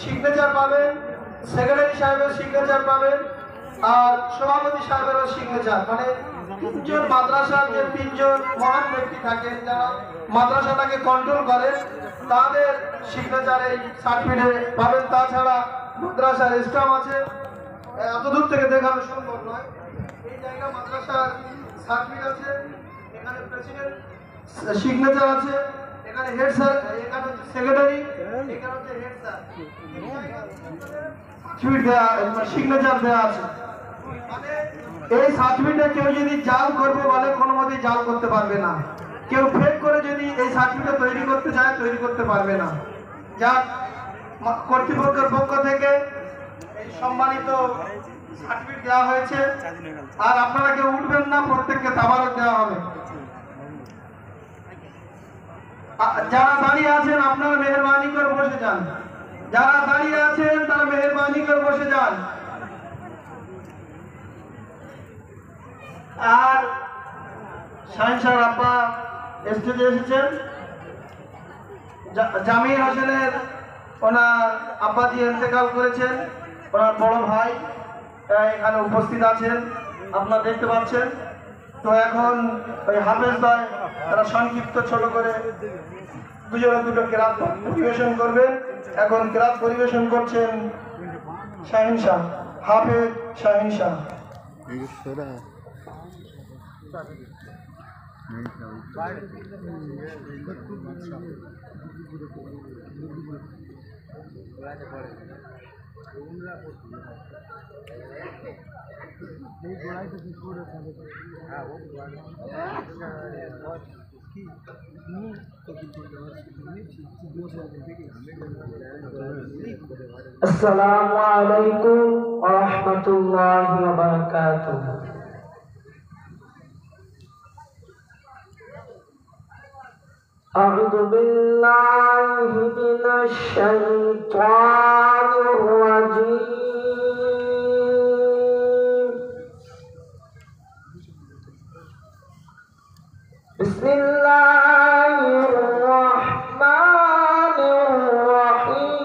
Signature পাবেন, secretary সাহেবের signature পাবেন, আর সভাপতি সাহেবেরও সিগনেচার। মানে তিনজন মাদ্রাসার যে তিনজন মহান ব্যক্তি থাকেন যারা মাদ্রাসাটাকে কন্ট্রোল করেন, তাদের সিগনেচার এই সার্টিফিকেট পাবেন। তাছাড়া মাদ্রাসার স্টাফ আছে, এত দূর থেকে দেখানো সম্ভব নয়। এই জায়গা মাদ্রাসার সার্টিফিকেট আছে, এখানে প্রেসিডেন্ট সিগনেচার আছে, এখানে হেড স্যার, এখানে হচ্ছে সেক্রেটারি, এখানে হচ্ছে হেড স্যার। সিগনেচার দেওয়া আছে। মানে এই সার্টিফিকেটে কেউ যদি জাল করবে বলে কোনো মতেই জাল করতে পারবে না। কেউ ফেক করে যদি এই সার্টিফিকেট তৈরি করতে চায় তৈরি করতে পারবে না। যা কর্তৃপক্ষের পক্ষ থেকে এই সম্মানিত সার্টিফিকেট দেওয়া হয়েছে। আর আপনারা কেউ উঠবেন না, প্রত্যেককে তাবারক দেওয়া হবে। যারা দাঁড়িয়ে আছেন আপনারা মেহরবানি করে বসে যান। যারা দাঁড়িয়ে আছেন তারা মেহরবানি করে বসে যান। আর শাহিন স্যার আপা স্টেজে এসেছেন। জামির হোসেনের ওনার আব্বাজি ইন্তেকাল করেছেন, ওনার বড় ভাই এখানে উপস্থিত আছেন, আপনারা দেখতে পাচ্ছেন। তো এখন ওই হাফেজ ভাই তারা সংক্ষিপ্ত ছোট করে দুটো কেরাত পরিবেশন করবেন। এখন কেরাত পরিবেশন করছেন শাহিন শাহ, হাফেজ শাহিন শাহ। আসসালামু আলাইকুম ওয়া রাহমাতুল্লাহি ওয়া বারাকাতুহু। আউযু বিল্লাহি মিনাশ শাইতানির রাজীম। বিসমিল্লাহির রাহমানির রাহিম।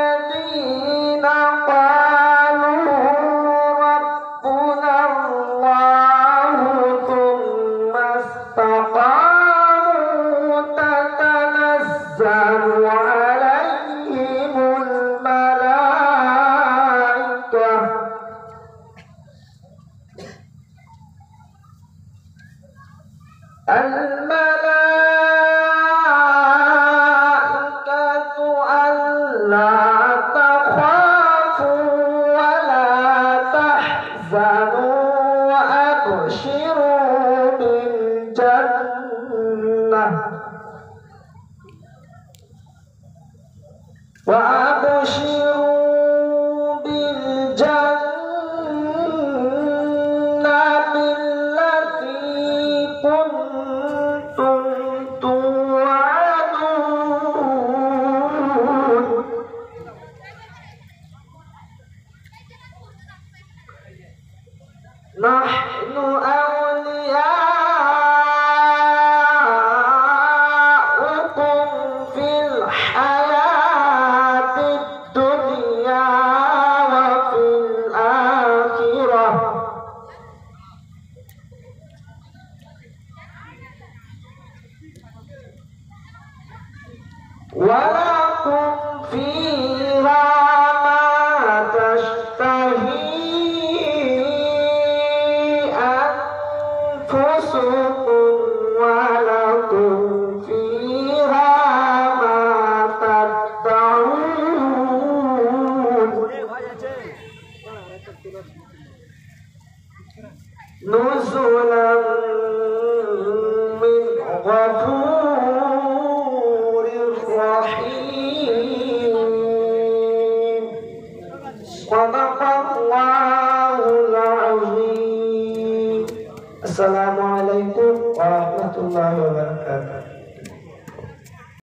ইন্নাল্লাযীনা ক্বালু রাব্বুনা আল্লাহু থুম্মা ইসতাকামু তাতানাজ্জালু আলাইহিমুল মালায়েকা ألا تخافوا ولا تحزنوا وأبشروا بالجنة التي كنتم توعدون. نحن أولياؤكم